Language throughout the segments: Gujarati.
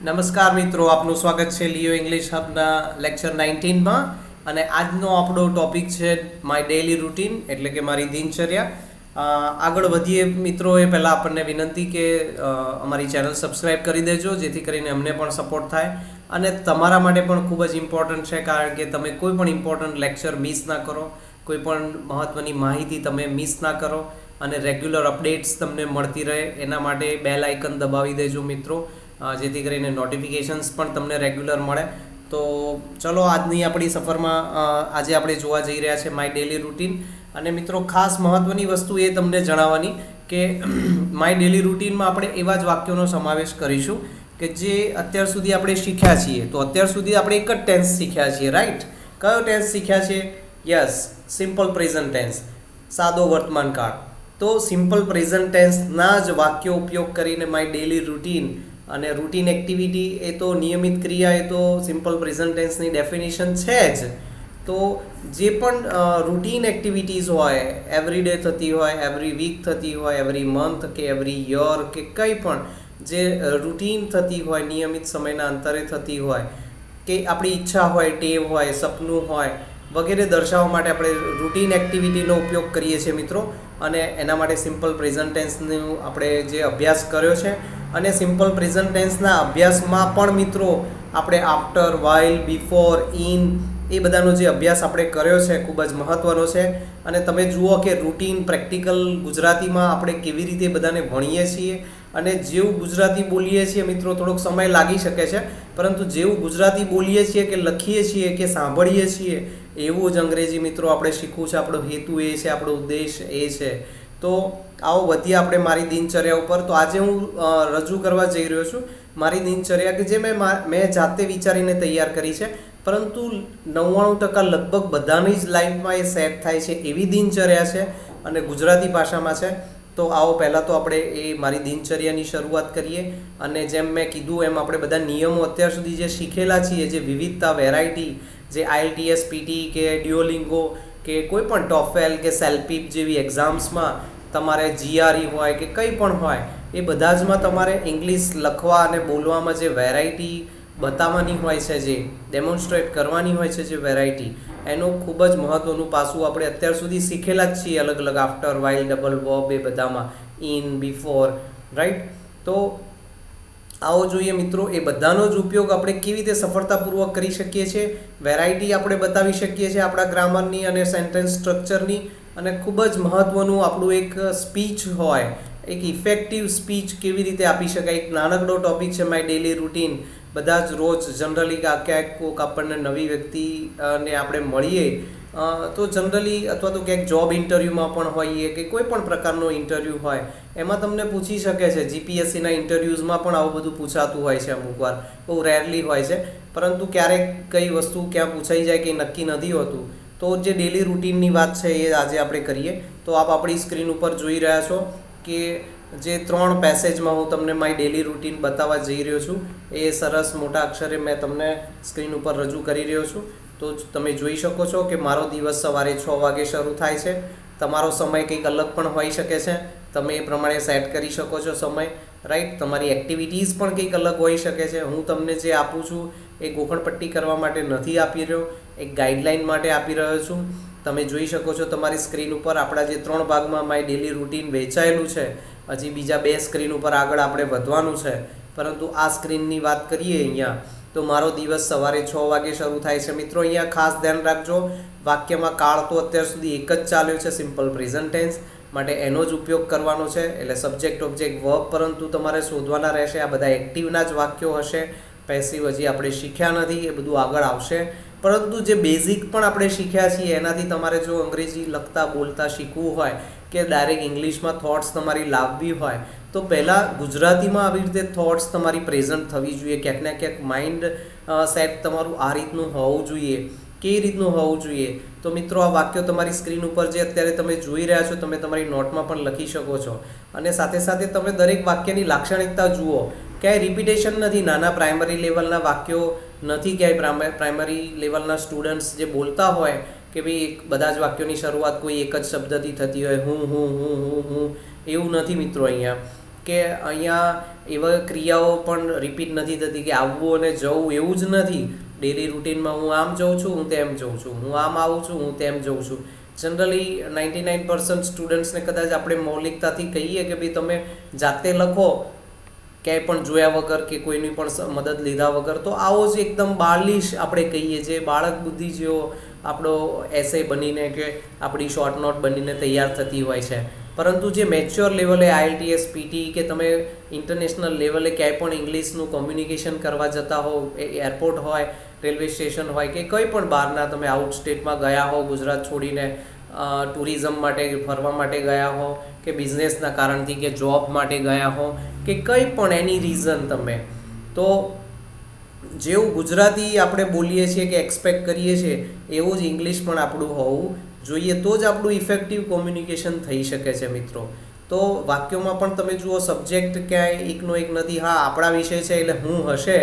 નમસ્કાર મિત્રો, આપનું સ્વાગત છે લિયો ઇંગ્લિશ હબના લેક્ચર 19માં. અને આજનો આપણો ટોપિક છે માય ડેઇલી રૂટીન, એટલે કે મારી દિનચર્યા. આગળ વધીએ મિત્રો, એ પહેલાં આપણને વિનંતી કે અમારી ચેનલ સબસ્ક્રાઈબ કરી દેજો, જેથી કરીને અમને પણ સપોર્ટ થાય. અને તમારા માટે પણ ખૂબ જ ઇમ્પોર્ટન્ટ છે, કારણ કે તમે કોઈ પણ ઇમ્પોર્ટન્ટ લેક્ચર મિસ ના કરો, કોઈ પણ મહત્ત્વની માહિતી તમે મિસ ના કરો અને રેગ્યુલર અપડેટ્સ તમને મળતી રહે, એના માટે બેલ આઇકન દબાવી દેજો મિત્રો, જેથી કરીને નોટિફિકેશન્સ પણ તમને રેગ્યુલર મળે. તો ચલો, આજની આપણી સફરમાં આજે આપણે જોવા જઈ રહ્યા છે માય ડેલી રૂટીન. અને મિત્રો, ખાસ મહત્ત્વની વસ્તુ એ તમને જણાવવાની કે માય ડેલી રૂટીનમાં આપણે એવા જ વાક્યોનો સમાવેશ કરીશું કે જે અત્યાર સુધી આપણે શીખ્યા છીએ. તો અત્યાર સુધી આપણે એક જ ટેન્સ શીખ્યા છીએ, રાઈટ? કયો ટેન્સ શીખ્યા છે? યસ, સિમ્પલ પ્રેઝન્ટ ટેન્સ, સાદો વર્તમાન કાળ. તો સિમ્પલ પ્રેઝન્ટ ટેન્સના જ વાક્યો ઉપયોગ કરીને માય ડેલી રૂટીન અને રૂટીન એક્ટિવિટી, એ તો નિયમિત ક્રિયા, એ તો સિમ્પલ પ્રેઝન્ટ ટેન્સની ડેફિનેશન છે જ. તો જે પણ રૂટીન એક્ટિવિટીઝ હોય, એવરી ડે થતી હોય, એવરી વીક થતી હોય, એવરી મંથ કે એવરી યર કે કંઈ પણ જે રૂટીન થતી હોય, નિયમિત સમયના અંતરે થતી હોય, કે આપણી ઈચ્છા હોય, ટેવ હોય, સપનું હોય વગેરે દર્શાવવા માટે આપણે રૂટીન એક્ટિવિટીનો ઉપયોગ કરીએ છીએ મિત્રો. અને એના માટે સિમ્પલ પ્રેઝન્ટ ટેન્સનો આપણે જે અભ્યાસ કર્યો છે, અને સિમ્પલ પ્રેઝન્ટ ટેન્સના અભ્યાસમાં પણ મિત્રો આપણે આફ્ટર, વાઇલ, બિફોર, ઇન એ બધાનો જે અભ્યાસ આપણે કર્યો છે ખૂબ જ મહત્ત્વનો છે. અને તમે જુઓ કે રૂટીન પ્રેક્ટિકલ ગુજરાતીમાં આપણે કેવી રીતે બધાને ભણીએ છીએ. અને જેવું ગુજરાતી બોલીએ છીએ મિત્રો, થોડોક સમય લાગી શકે છે, પરંતુ જેવું ગુજરાતી બોલીએ છીએ કે લખીએ છીએ કે સાંભળીએ છીએ, એવું જ અંગ્રેજી મિત્રો આપણે શીખવું છે. આપણો હેતુ એ છે, આપણો ઉદ્દેશ એ છે. તો આવો વધીએ આપણે મારી દિનચર્યા ઉપર. તો આજે હું રજૂ કરવા જઈ રહ્યો છું મારી દિનચર્યા, કે જે મેં જાતે વિચારીને તૈયાર કરી છે, પરંતુ 99% લગભગ બધાની જ લાઈફમાં એ સેટ થાય છે એવી દિનચર્યા છે, અને ગુજરાતી ભાષામાં છે. તો આવો પહેલાં તો આપણે એ મારી દિનચર્યાની શરૂઆત કરીએ. અને જેમ મેં કીધું એમ, આપણે બધા નિયમો અત્યાર સુધી જે શીખેલા છીએ, જે વિવિધતા, વેરાયટી, જે IELTS, PT કે ડ્યુઓલિંગો કે કોઈ પણ ટોફેલ કે સેલ્પીપ જેવી એક્ઝામ્સમાં તમારે GRE હોય કે કંઈ પણ હોય, એ બધા જમાં તમારે ઇંગ્લિશ લખવા અને બોલવામાં જે વેરાયટી બતાવવાની હોય છે, જે ડેમોન્સ્ટ્રેટ કરવાની હોય છે, જે વેરાયટી, એનું ખૂબ જ મહત્ત્વનું પાસું આપણે અત્યાર સુધી શીખેલા જ છીએ, અલગ અલગ આફ્ટર, વાઇલ, ડબલ વર્બ, એ બધામાં, ઇન, બિફોર, રાઈટ? તો આવો જોઈએ મિત્રો, એ બધાનો જ ઉપયોગ આપણે કેવી રીતે સફળતાપૂર્વક કરી શકીએ છીએ. વેરાયટી આપણે બતાવી શકીએ છીએ આપણા ગ્રામરની અને સેન્ટેન્સ સ્ટ્રક્ચરની. અને ખૂબ જ મહત્ત્વનું આપણું એક સ્પીચ હોય, એક ઇફેક્ટિવ સ્પીચ કેવી રીતે આપી શકાય. એક નાનકડો ટોપિક છે માય ડેલી રૂટીન. બધા જ રોજ જનરલી ક્યાંક કોઈક આપણને નવી વ્યક્તિને આપણે મળીએ તો જનરલી, અથવા તો ક્યાંક જોબ ઇન્ટરવ્યૂમાં પણ હોઈએ કે કોઈ પણ પ્રકારનો ઇન્ટરવ્યૂ હોય, એમાં તમને પૂછી શકે છે. GPSCના ઇન્ટરવ્યૂઝમાં પણ આવું બધું પૂછાતું હોય છે, અમુક વાર, બહુ રેરલી હોય છે, પરંતુ ક્યારેક કઈ વસ્તુ ક્યાં પૂછાઈ જાય કંઈ નક્કી નથી હોતું. તો જે ડેલી રૂટીનની વાત છે એ આજે આપણે કરીએ. તો આપ આપણી સ્ક્રીન ઉપર જોઈ રહ્યા છો કે જે 3 પેસેજમાં હું તમને માય ડેલી રૂટીન બતાવવા જઈ રહ્યો છું, એ સરસ મોટા અક્ષરે મેં તમને સ્ક્રીન ઉપર રજૂ કરી રહ્યો છું. તો તમે જોઈ શકો છો કે મારો દિવસ સવારે 6 વાગે શરૂ થાય છે. તમારો સમય કંઈક અલગ પણ હોઈ શકે છે, તમે એ પ્રમાણે સેટ કરી શકો છો સમય, રાઈટ? તમારી એક્ટિવિટીઝ પણ કંઈક અલગ હોઈ શકે છે. હું તમને જે આપું છું એ ગોખણપટ્ટી કરવા માટે નથી આપી રહ્યો, એક ગાઈડલાઇન માટે આપી રહ્યો છું. તમે જોઈ શકો છો તમારી સ્ક્રીન ઉપર આપણા જે 3 ભાગમાં માય ડેલી રૂટીન વહેંચાયેલું છે. હજી બીજા 2 સ્ક્રીન ઉપર આગળ આપણે વધવાનું છે, પરંતુ આ સ્ક્રીનની વાત કરીએ અહીંયા, તો મારો દિવસ સવારે 6 વાગે શરૂ થાય છે. મિત્રો, અહીંયા ખાસ ધ્યાન રાખજો, વાક્યમાં કાળ તો અત્યાર સુધી એક જ ચાલ્યો છે, સિમ્પલ પ્રેઝન્ટ ટેન્સ, માટે એનો જ ઉપયોગ કરવાનો છે, એટલે સબ્જેક્ટ, ઓબ્જેક્ટ, વર્બ, પરંતુ તમારે શોધવાના રહેશે. આ બધા એક્ટિવના જ વાક્યો હશે, પેસિવ હજી આપણે શીખ્યા નથી, એ બધું આગળ આવશે. પરંતુ જે બેઝિક પણ આપણે શીખ્યા છીએ, એનાથી તમારે જો અંગ્રેજી લખતા બોલતા શીખવું હોય કે ડાયરેક્ટ ઇંગ્લિશમાં થોટ્સ તમારી લાવવી હોય, તો પહેલાં ગુજરાતીમાં આવી રીતે થોટ્સ તમારી પ્રેઝન્ટ થવી જોઈએ. ક્યાંક ને ક્યાંક માઇન્ડ સેટ તમારું આ રીતનું હોવું જોઈએ. કેવી રીતનું હોવું જોઈએ? તો મિત્રો, આ વાક્યો તમારી સ્ક્રીન ઉપર જે અત્યારે તમે જોઈ રહ્યા છો, તમે તમારી નોટમાં પણ લખી શકો છો. અને સાથે સાથે તમે દરેક વાક્યની લાક્ષણિકતા જુઓ. ક્યાંય રિપીટેશન નથી. નાના પ્રાઇમરી લેવલના વાક્યો નથી, ક્યાંય પ્રાઇમરી લેવલના સ્ટુડન્ટ્સ જે બોલતા હોય કે ભાઈ બધા જ વાક્યોની શરૂઆત કોઈ એક જ શબ્દથી થતી હોય, હું, એવું નથી મિત્રો. અહીંયા કે અહીંયા એવા ક્રિયાઓ પણ રિપીટ નથી થતી કે આવવું અને જવું, એવું જ નથી. ડેલી રૂટીનમાં હું આમ જઉં છું, હું તેમ જઉં છું, હું આમ આવું છું, હું તેમ જઉં છું. જનરલી 99% સ્ટુડન્ટ્સને કદાચ આપણે મૌલિકતાથી કહીએ કે ભાઈ તમે જાતે લખો ક્યાંય પણ જોયા વગર કે કોઈની પણ મદદ લીધા વગર, તો આવો જ એકદમ બાલિશ આપણે કહીએ, જે બાળક બુદ્ધિ જેવો આપણો એસે બનીને કે આપણી શોર્ટ નોટ બનીને તૈયાર થતી હોય છે. પરંતુ જે મેચ્યોર લેવલે IELTS PT કે તમે ઇન્ટરનેશનલ લેવલે ક્યાંય પણ ઇંગ્લિશનું કોમ્યુનિકેશન કરવા જતા હો, એરપોર્ટ હોય, રેલવે સ્ટેશન હોય કે કંઈ પણ બહારના તમે આઉટ સ્ટેટમાં ગયા હો, ગુજરાત છોડીને ટુરિઝમ માટે ફરવા માટે ગયા હો કે બિઝનેસના કારણથી કે જોબ માટે ગયા હો કે કંઈ પણ એની રીઝન તમે, તો જેવું ગુજરાતી આપણે બોલીએ છીએ કે એક્સપેક્ટ કરીએ છીએ એવું જ ઇંગ્લિશ પણ આપણું હોવું જોઈએ, તો જ આપણું ઇફેક્ટિવ કોમ્યુનિકેશન થઈ શકે છે મિત્રો. તો વાક્યોમાં પણ તમે જુઓ સબ્જેક્ટ ક્યાંય એકનો એક નથી. હા, આપણા વિષય છે એટલે હું હશે,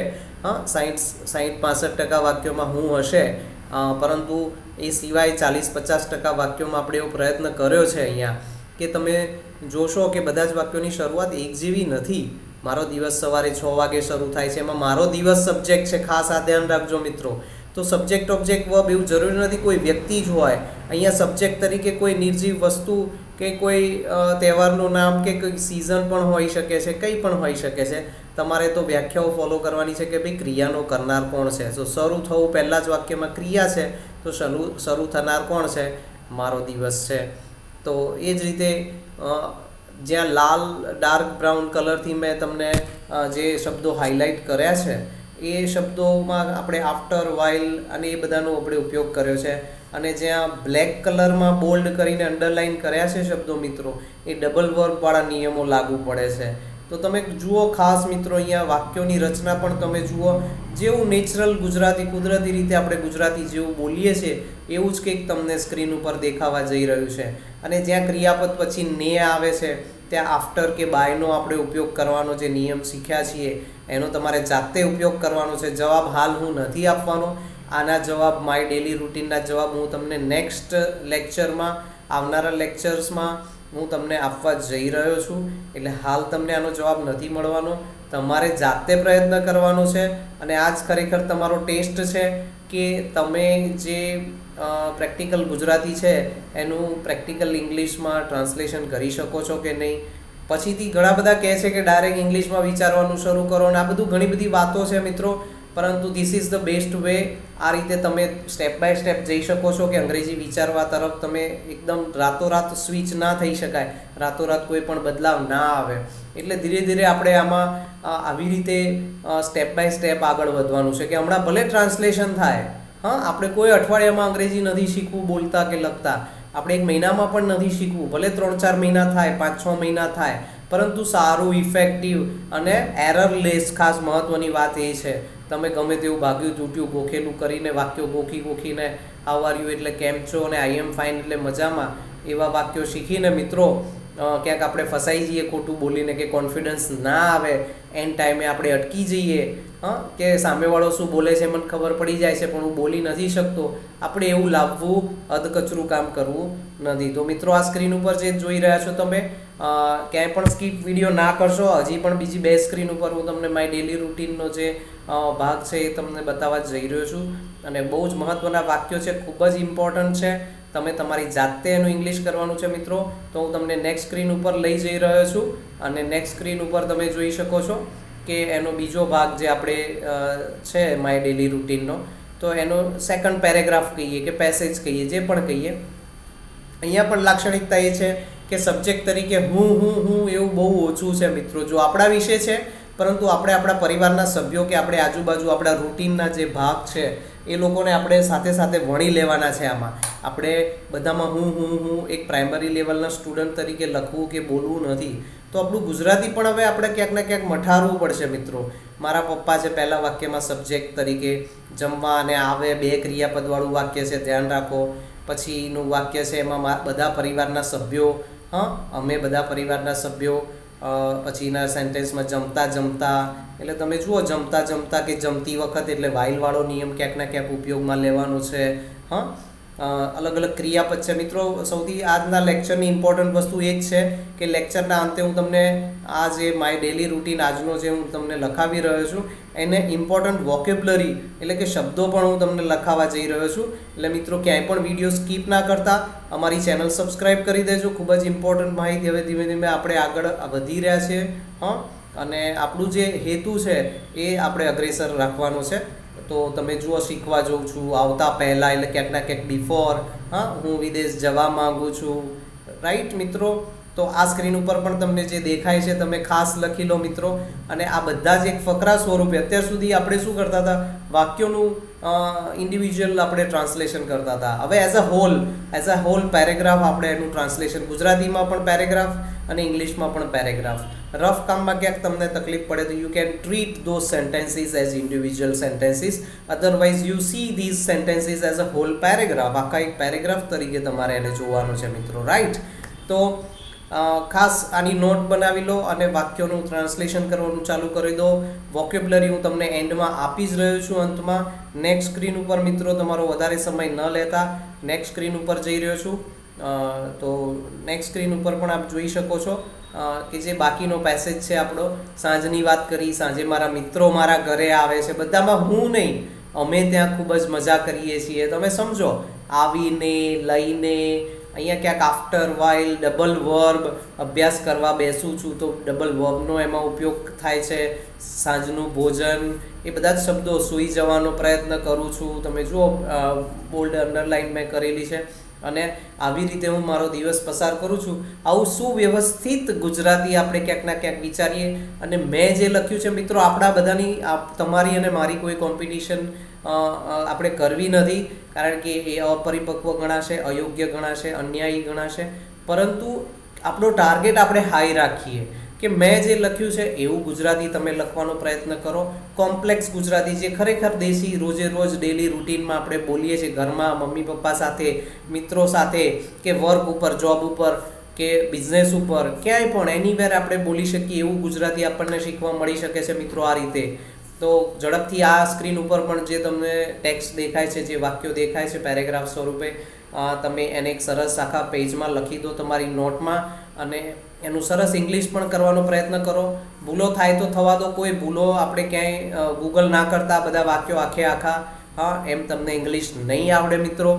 60-65% વાક્યોમાં હું હશે, પરંતુ એ સિવાય 40-50% વાક્યોમાં આપણે એવો પ્રયત્ન કર્યો છે અહીંયા કે તમે જોશો કે બધા જ વાક્યોની શરૂઆત એક જેવી નથી. મારો દિવસ સવારે 6 વાગે શરૂ થાય છે, એમાં મારો દિવસ સબ્જેક્ટ છે, ખાસ આ ધ્યાન રાખજો મિત્રો. તો સબ્જેક્ટ ઓબ્જેક્ટ વર્બ એવું જરૂરી નથી કોઈ વ્યક્તિ જ હોય. અહીંયા સબ્જેક્ટ તરીકે કોઈ નિર્જીવ વસ્તુ કે કોઈ તહેવારનું નામ કે કોઈ સિઝન પણ હોઈ શકે છે, કંઈ પણ હોઈ શકે છે. તમારે તો વ્યાખ્યાઓ ફોલો કરવાની છે કે ભાઈ ક્રિયાનો કરનાર કોણ છે. તો શરૂ થવું પહેલાં જ વાક્યમાં ક્રિયા છે, તો શરૂ થનાર કોણ છે? મારો દિવસ છે. તો એ જ રીતે જ્યાં લાલ ડાર્ક બ્રાઉન કલરથી મેં તમને જે શબ્દો હાઇલાઇટ કર્યા છે એ શબ્દોમાં આપણે આફ્ટર, વાઇલ અને એ બધાનો આપણે ઉપયોગ કર્યો છે. અને જ્યાં બ્લેક કલરમાં બોલ્ડ કરીને અંડરલાઇન કર્યા છે શબ્દો મિત્રો, એ ડબલ વર્બવાળા નિયમો લાગુ પડે છે. તો તમે જુઓ ખાસ મિત્રો, અહીંયા વાક્યોની રચના પણ તમે જુઓ, જેવું નેચરલ ગુજરાતી કુદરતી રીતે આપણે ગુજરાતી જેવું બોલીએ છીએ એવું જ કંઈક તમને સ્ક્રીન ઉપર દેખાવા જઈ રહ્યું છે. અને જ્યાં ક્રિયાપદ પછી ને આવે છે ત્યાં આફ્ટર કે બાયનો આપણે ઉપયોગ કરવાનો જે નિયમ શીખ્યા છીએ એનો તમારે જાતે ઉપયોગ કરવાનો છે. જવાબ હાલ હું નથી આપવાનો. આના જવાબ માય ડેલી રૂટીનના જવાબ હું તમને નેક્સ્ટ લેક્ચરમાં, આવનારા લેક્ચર્સમાં હું તમને આપવા જઈ રહ્યો છું. એટલે હાલ તમને આનો જવાબ નથી મળવાનો, તમારે જાતે પ્રયત્ન કરવાનો છે. અને આ જ ખરેખર તમારો ટેસ્ટ છે કે તમે જે પ્રેક્ટિકલ ગુજરાતી છે એનું પ્રેક્ટિકલ ઇંગ્લિશમાં ટ્રાન્સલેશન કરી શકો છો કે નહીં. પછીથી ઘણા બધા કહે છે કે ડાયરેક્ટ ઇંગ્લિશમાં વિચારવાનું શરૂ કરો, અને આ બધું ઘણી બધી વાતો છે મિત્રો, પરંતુ this is the best way. આ રીતે તમે સ્ટેપ બાય સ્ટેપ જઈ શકો છો કે અંગ્રેજી વિચારવા તરફ તમે એકદમ રાતોરાત સ્વિચ ના થઈ શકાય, રાતોરાત કોઈ પણ બદલાવ ના આવે. એટલે ધીરે ધીરે આપણે આમાં આવી રીતે સ્ટેપ બાય સ્ટેપ આગળ વધવાનું છે કે હમણાં ભલે ટ્રાન્સલેશન થાય, આપણે કોઈ અઠવાડિયામાં અંગ્રેજી નથી શીખવું બોલતા કે લખતા, આપણે 1 મહિનામાં પણ નથી શીખવું, ભલે 3-4 મહિના થાય, 5-6 મહિના થાય, પરંતુ સારું, ઇફેક્ટિવ અને એરરલેસ. ખાસ મહત્વની વાત એ છે, તમે ગમે તેવું ભાગ્યું તૂટ્યું ગોખેલું કરીને વાક્યો ગોખીને હાઉ આર યુ એટલે કેમ છો અને આઈ એમ ફાઇન એટલે મજામાં, એવા વાક્યો શીખીને મિત્રો ક્યાંક આપણે ફસાઈ જઈએ ખોટું બોલીને, કે કોન્ફિડન્સ ના આવે, એન્ડ ટાઈમે આપણે અટકી જઈએ, કે સામેવાળો શું બોલે છે મને ખબર પડી જાય છે પણ હું બોલી નથી શકતો. આપણે એવું લાવવું, અધકચરું કામ કરવું નથી. તો મિત્રો આ સ્ક્રીન ઉપર જે જોઈ રહ્યા છો તમે, ક્યાંય પણ સ્કીપ વિડીયો ના કરશો. હજી પણ બીજી 2 સ્ક્રીન ઉપર હું તમને માય ડેલી રૂટીનનો જે ભાગ છે એ તમને બતાવવા જઈ રહ્યો છું. અને બહુ જ મહત્ત્વના વાક્યો છે, ખૂબ જ ઇમ્પોર્ટન્ટ છે. તમે તમારી જાતે એનું ઇંગ્લિશ કરવાનું છે મિત્રો. તો હું તમને નેક્સ્ટ સ્ક્રીન ઉપર લઈ જઈ રહ્યો છું, અને નેક્સ્ટ સ્ક્રીન ઉપર તમે જોઈ શકો છો કે એનો બીજો ભાગ જે આપણે છે માય ડેલી રૂટીનનો, તો એનો સેકન્ડ પેરેગ્રાફ કહીએ કે પેસેજ કહીએ, જે પણ કહીએ. અહીંયા પણ લાક્ષણિકતા એ છે કે સબ્જેક્ટ તરીકે હું એવું બહુ ઓછું છે મિત્રો. જો આપણા વિશે છે, પરંતુ આપણે આપણા પરિવારના સભ્યો કે આપણે આજુબાજુ આપણા રૂટીનના જે ભાગ છે એ લોકોને આપણે સાથે સાથે વણી લેવાના છે. આમાં આપણે બધામાં હું એક પ્રાઇમરી લેવલના સ્ટુડન્ટ તરીકે લખવું કે બોલવું નથી. તો આપણું ગુજરાતી પણ હવે આપણે ક્યાંક ને ક્યાંક મઠારવું પડશે મિત્રો. મારા પપ્પા છે પહેલાં વાક્યમાં સબ્જેક્ટ તરીકે, જમવા અને આવે 2 ક્રિયાપદવાળું વાક્ય છે, ધ્યાન રાખો. પછીનું વાક્ય છે એમાં બધા પરિવારના સભ્યો, અમે બધા પરિવારના સભ્યો. પછીના સેન્ટેન્સમાં જમતા, એટલે તમે જુઓ જમતા કે જમતી વખત, એટલે વાઇલવાળો નિયમ ક્યાંક ના ક્યાંક ઉપયોગમાં લેવાનો છે. અલગ અલગ ક્રિયાપદ છે મિત્રો. સૌથી આજના લેક્ચરની ઇમ્પોર્ટન્ટ વસ્તુ એ જ છે કે લેક્ચરના અંતે હું તમને આ જે માય ડેલી રૂટીન આજનો જે હું તમને લખાવી રહ્યો છું એને ઇમ્પોર્ટન્ટ વોકેબ્લરી એટલે કે શબ્દો પણ હું તમને લખાવવા જઈ રહ્યો છું. એટલે મિત્રો ક્યાંય પણ વિડીયો સ્કીપ ના કરતા અમારી ચેનલ સબસ્ક્રાઈબ કરી દેજો. ખૂબ જ ઇમ્પોર્ટન્ટ માહિતી. હવે ધીમે ધીમે આપણે આગળ વધી રહ્યા છીએ અને આપણું જે હેતુ છે એ આપણે અગ્રેસર રાખવાનો છે. તો તમે જુઓ, શીખવા જાઉં છું આવતા પહેલાં એટલે ક્યાંક ના ક્યાંક બિફોર, હું વિદેશ જવા માગું છું, રાઈટ મિત્રો. તો આ સ્ક્રીન ઉપર પણ તમને જે દેખાય છે તમે ખાસ લખી લો મિત્રો. અને આ બધા જ એક ફકરા સ્વરૂપે અત્યાર સુધી આપણે શું કરતા હતા, વાક્યોનું ઇન્ડિવિજ્યુઅલ આપણે ટ્રાન્સલેશન કરતા હતા. હવે એઝ અ હોલ પેરેગ્રાફ આપણે એનું ટ્રાન્સલેશન ગુજરાતીમાં પણ પેરેગ્રાફ અને ઇંગ્લિશમાં પણ પેરેગ્રાફ. રફ કામમાં ક્યાંક તમને તકલીફ પડે તો you can treat those sentences as individual sentences. Otherwise you see these sentences as a whole paragraph. આખા એક પેરેગ્રાફ તરીકે તમારે એને જોવાનું છે મિત્રો, રાઈટ. તો ખાસ આની નોટ બનાવી લો અને વાક્યોનું ટ્રાન્સલેશન કરવાનું ચાલુ કરી દો. વોકેબ્લરી હું તમને એન્ડમાં આપી જ રહ્યો છું અંતમાં. નેક્સ્ટ સ્ક્રીન ઉપર મિત્રો તમારો વધારે સમય ન લેતા નેક્સ્ટ સ્ક્રીન ઉપર જઈ રહ્યો છું. તો નેક્સ્ટ સ્ક્રીન ઉપર પણ આપ જોઈ શકો છો કે જે બાકીનો પેસેજ છે આપણો. સાંજની વાત કરી, સાંજે મારા મિત્રો મારા ઘરે આવે છે, બધામાં હું નહીં, અમે ત્યાં ખૂબ જ મજા કરીએ છીએ. તમે સમજો, આવીને, લઈને, અહીંયા ક્યાંક આફ્ટર વાઇલ, ડબલ વર્બ, અભ્યાસ કરવા બેસું છું તો ડબલ વર્બનો એમાં ઉપયોગ થાય છે. સાંજનું ભોજન, એ બધા જ શબ્દો. સૂઈ જવાનો પ્રયત્ન કરું છું, તમે જુઓ બોલ્ડ અંડરલાઇન મેં કરેલી છે. અને આવી રીતે હું મારો દિવસ પસાર કરું છું. આવું સુવ્યવસ્થિત ગુજરાતી આપણે ક્યાંક ના ક્યાંક વિચારીએ. અને મેં જે લખ્યું છે મિત્રો, આપણા બધાની, તમારી અને મારી કોઈ કોમ્પિટિશન આપણે કરવી નથી, કારણ કે એ અપરિપક્વ ગણાશે, અયોગ્ય ગણાશે, અન્યાયી ગણાશે. પરંતુ આપણો ટાર્ગેટ આપણે હાઈ રાખીએ કે મેં જે લખ્યું છે એવું ગુજરાતી તમે લખવાનો પ્રયત્ન કરો. કોમ્પ્લેક્સ ગુજરાતી જે ખરેખર દેશી રોજે રોજ ડેલી રૂટીનમાં આપણે બોલીએ છીએ, ઘરમાં મમ્મી પપ્પા સાથે, મિત્રો સાથે, કે વર્ક ઉપર, જોબ ઉપર, કે બિઝનેસ ઉપર, ક્યાંય પણ એનીવેર આપણે બોલી શકીએ એવું ગુજરાતી આપણને શીખવા મળી શકે છે મિત્રો આ રીતે. તો ઝડપથી આ સ્ક્રીન ઉપર પણ જે તમને ટેક્સ્ટ દેખાય છે, જે વાક્યો દેખાય છે પેરેગ્રાફ સ્વરૂપે, તમે એને એક સરસ આખા પેજમાં લખી દો તમારી નોટમાં. અને એનું સરસ ઇંગ્લિશ પણ કરવાનો પ્રયત્ન કરો. ભૂલો થાય તો થવા દો, કોઈ ભૂલો આપણે ક્યાંય ગૂગલ ના કરતા બધા વાક્યો આખા એમ તમને ઇંગ્લિશ નહીં આવડે મિત્રો.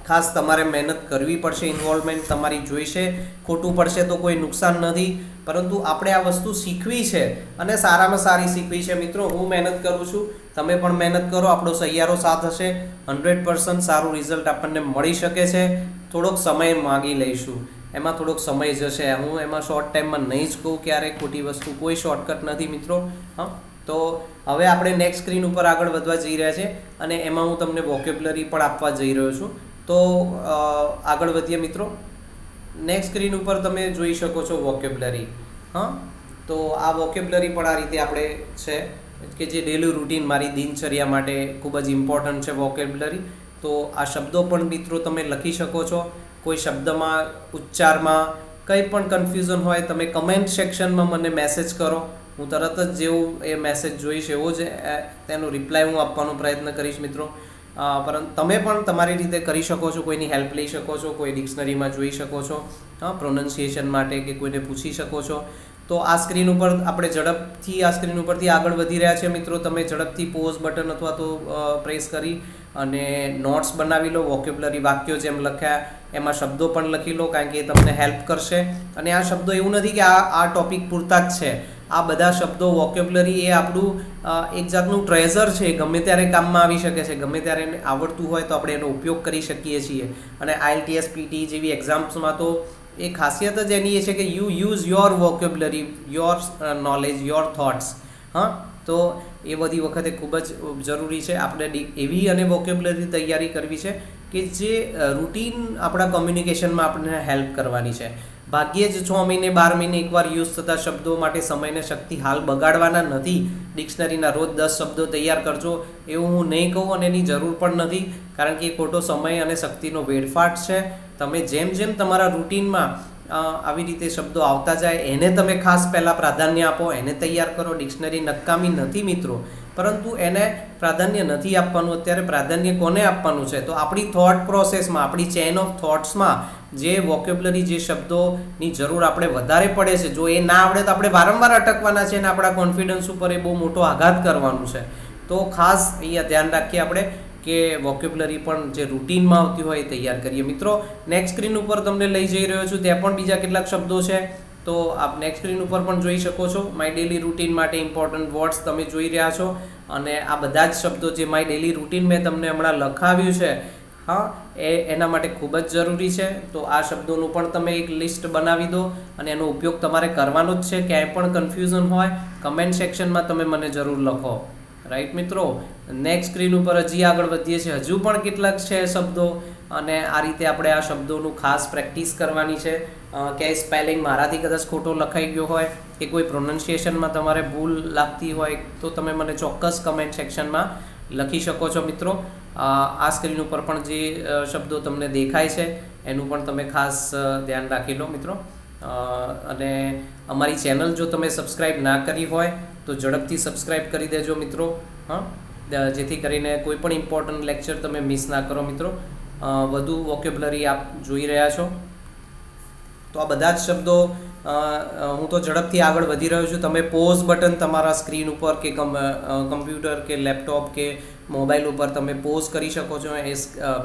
ખાસ તમારે મહેનત કરવી પડશે, ઇન્વોલ્વમેન્ટ તમારી જોઈશે. ખોટું પડશે તો કોઈ નુકસાન નથી, પરંતુ આપણે આ વસ્તુ શીખવી છે અને સારામાં સારી શીખવી છે મિત્રો. હું મહેનત કરું છું, તમે પણ મહેનત કરો, આપણો સહિયારો સાથ હશે, 100% સારું રિઝલ્ટ આપણને મળી શકે છે. થોડોક સમય માગી લઈશું, એમાં થોડોક સમય જશે. હું એમાં શોર્ટ ટાઈમમાં નહીં જ કહું ક્યારેય ખોટી વસ્તુ, કોઈ શોર્ટકટ નથી મિત્રો. તો હવે આપણે નેક્સ્ટ સ્ક્રીન ઉપર આગળ વધવા જઈ રહ્યા છે અને એમાં હું તમને વોકેબ્લરી પણ આપવા જઈ રહ્યો છું. તો આગળ વધીએ મિત્રો. નેક્સ્ટ સ્ક્રીન ઉપર તમે જોઈ શકો છો વોકેબ્લરી. તો આ વોકેબ્લરી પણ આ રીતે આપણે છે કે જે ડેલી રૂટીન મારી દિનચર્યા માટે ખૂબ જ ઇમ્પોર્ટન્ટ છે વોકેબ્લરી. તો આ શબ્દો પણ મિત્રો તમે લખી શકો છો. કોઈ શબ્દમાં, ઉચ્ચારમાં કંઈ પણ કન્ફ્યુઝન હોય તમે કમેન્ટ સેક્શનમાં મને મેસેજ કરો. હું તરત જ જેવું એ મેસેજ જોઈશ એવો જ તેનો રિપ્લાય હું આપવાનો પ્રયત્ન કરીશ મિત્રો. પરંતુ તમે પણ તમારી રીતે કરી શકો છો, કોઈની હેલ્પ લઈ શકો છો, કોઈ ડિક્શનરીમાં જોઈ શકો છો પ્રોનન્સિએશન માટે, કે કોઈને પૂછી શકો છો. તો આ સ્ક્રીન ઉપર આપણે ઝડપથી આ સ્ક્રીન ઉપરથી આગળ વધી રહ્યા છે મિત્રો. તમે ઝડપથી પોઝ બટન અથવા તો પ્રેસ કરી અને નોટ્સ બનાવી લો. વોકેબ્લરી વાક્યો જેમ લખ્યા એમાં શબ્દો પણ લખી લો, કારણ કે એ તમને હેલ્પ કરશે. અને આ શબ્દો એવું નથી કે આ ટોપિક પૂરતા જ છે. આ બધા શબ્દો, વોકેબ્લરી એ આપણું એક જાતનું ટ્રેઝર છે. ગમે ત્યારે કામમાં આવી શકે છે, ગમે ત્યારે આવડતું હોય તો આપણે એનો ઉપયોગ કરી શકીએ છીએ. અને IELTS, PT જેવી એક્ઝામ્સમાં તો એ ખાસિયત જ એની એ છે કે you use your vocabulary, your knowledge, your thoughts. તો એ બધી વખતે ખૂબ જ જરૂરી છે આપણે એવી અને વોકેબ્લરી તૈયારી કરવી છે કે જે રૂટીન આપણા કોમ્યુનિકેશનમાં આપણને હેલ્પ કરવાની છે. ભાગ્યે જ 6 મહિને 12 મહિને એકવાર યુઝ થતા શબ્દો માટે સમયને શક્તિ હાલ બગાડવાના નથી. ડિક્શનરીના રોજ 10 શબ્દો તૈયાર કરજો એવું હું નહીં કહું, અને એની જરૂર પણ નથી, કારણ કે એ ખોટો સમય અને શક્તિનો વેડફાટ છે. તમે જેમ જેમ તમારા રૂટીનમાં આવી રીતે શબ્દો આવતા જાય એને તમે ખાસ પહેલાં પ્રાધાન્ય આપો, એને તૈયાર કરો. ડિક્શનરી નકામી નથી મિત્રો. પરંતુ એને પ્રાધાન્ય નથી આપવાનું. અત્યારે પ્રાધાન્ય કોને આપવાનું છે? તો આપણી થોટ પ્રોસેસમાં, આપણી ચેન ઓફ થોટ્સમાં જે વોકેબ્યુલરી, જે શબ્દોની જરૂર આપણે વધારે પડે છે, જો એ ના આવડે તો આપણે વારંવાર અટકવાના છે અને આપણા કોન્ફિડન્સ ઉપર એ બહુ મોટો આઘાત કરવાનું છે. તો ખાસ અહીંયા ધ્યાન રાખીએ આપણે કે વોકેબ્યુલરી પણ જે રૂટીનમાં આવતી હોય એ તૈયાર કરીએ. મિત્રો, નેક્સ્ટ સ્ક્રીન ઉપર તમને લઈ જઈ રહ્યો છું, ત્યાં પણ બીજા કેટલાક શબ્દો છે. તો આપ નેક્સ્ટ સ્ક્રીન ઉપર પણ જોઈ શકો છો. માય ડેલી રૂટીન માટે ઇમ્પોર્ટન્ટ વર્ડ્સ તમે જોઈ રહ્યા છો અને આ બધા જ શબ્દો જે માય ડેલી રૂટીન મેં તમને હમણાં લખાવ્યું છે, હા, એના માટે ખૂબ જ જરૂરી છે. તો આ શબ્દોનું પણ તમે એક લિસ્ટ બનાવી દો અને એનો ઉપયોગ તમારે કરવાનો જ છે. ક્યાંય પણ કન્ફ્યુઝન હોય કમેન્ટ સેક્શનમાં તમે મને જરૂર લખો. રાઈટ મિત્રો, નેક્સ્ટ સ્ક્રીન ઉપર હજી આગળ વધીએ છીએ. હજુ પણ કેટલાક છે શબ્દો અને આ રીતે આપણે આ શબ્દોનું ખાસ પ્રેક્ટિસ કરવાની છે. ક્યાંય સ્પેલિંગ મારાથી કદાચ ખોટો લખાઈ ગયો હોય કે કોઈ પ્રોનન્સિએશનમાં તમારે ભૂલ લાગતી હોય તો તમે મને ચોક્કસ કમેન્ટ સેક્શનમાં લખી શકો છો. મિત્રો, આ સ્ક્રીન ઉપર પણ જે શબ્દો તમને દેખાય છે એનું પણ તમે ખાસ ધ્યાન રાખી લો. મિત્રો, અને અમારી ચેનલ જો તમે સબસ્ક્રાઈબ ના કરી હોય તો ઝડપથી સબસ્ક્રાઈબ કરી દેજો મિત્રો. હા, જેથી કરીને કોઈ પણ ઇમ્પોર્ટન્ટ લેક્ચર તમે મિસ ના કરો. મિત્રો, વધુ વોકેબ્યુલરી આપ જોઈ રહ્યા છો. તો આ બધા જ શબ્દો હું તો ઝડપથી આગળ વધી રહ્યો છું. તમે પોઝ બટન તમારા સ્ક્રીન ઉપર કે કમ્પ્યુટર કે લેપટોપ કે મોબાઈલ ઉપર તમે પોઝ કરી શકો છો, એ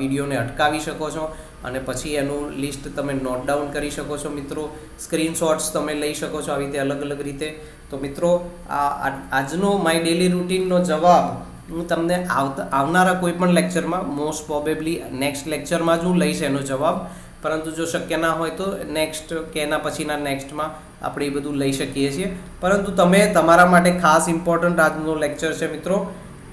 વિડીયોને અટકાવી શકો છો અને પછી એનું લિસ્ટ તમે નોટ ડાઉન કરી શકો છો. મિત્રો, સ્ક્રીનશોટ્સ તમે લઈ શકો છો આવી રીતે અલગ અલગ રીતે. તો મિત્રો, આજનો માય ડેલી રૂટીનનો જવાબ હું તમને આવનારા કોઈ પણ લેક્ચરમાં, મોસ્ટ પ્રોબેબલી નેક્સ્ટ લેક્ચરમાં જ હું લઈશ એનો જવાબ. પરંતુ જો શક્ય ના હોય તો નેક્સ્ટ કે એના પછીના નેક્સ્ટમાં આપણે એ બધું લઈ શકીએ છીએ. પરંતુ તમે તમારા માટે ખાસ ઇમ્પોર્ટન્ટ આજનો લેક્ચર છે મિત્રો,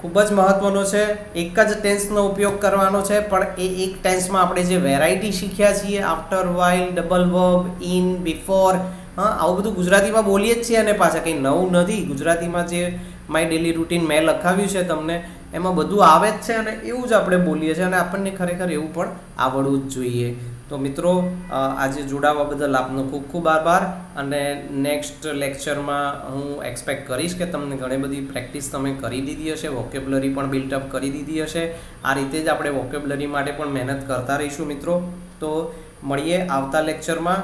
ખૂબ જ મહત્ત્વનો છે. એક જ ટેન્સનો ઉપયોગ કરવાનો છે, પણ એ એક ટેન્સમાં આપણે જે વેરાયટી શીખ્યા છીએ, after, while, double verb, in, before, હા, આવું બધું ગુજરાતીમાં બોલીએ જ છીએ અને પાછા કંઈ નવું નથી. ગુજરાતીમાં જે માય ડેલી રૂટીન મેં લખાવ્યું છે તમને, એમાં બધું આવે જ છે અને એવું જ આપણે બોલીએ છીએ અને આપણને ખરેખર એવું પણ આવડવું જ જોઈએ. તો મિત્રો, આજે જોડાવા બદલ આપનો ખૂબ ખૂબ આભાર અને નેક્સ્ટ લેક્ચરમાં હું એક્સપેક્ટ કરીશ કે તમને ઘણી બધી પ્રેક્ટિસ તમે કરી દીધી હશે, વોકેબ્યુલરી પણ બિલ્ટઅપ કરી દીધી હશે. આ રીતે જ આપણે વોકેબ્યુલરી માટે પણ મહેનત કરતા રહીશું મિત્રો. તો મળીએ આવતા લેક્ચરમાં.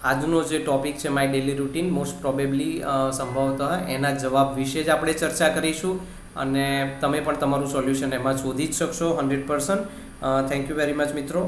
આજનો જે ટોપિક છે my daily routine, most probably સંભવતઃ એના જવાબ વિશે જ આપણે ચર્ચા કરીશું અને તમે પણ તમારું સોલ્યુશન એમાં શોધી જ શકશો 100%. થેન્ક યુ વેરી મચ મિત્રો.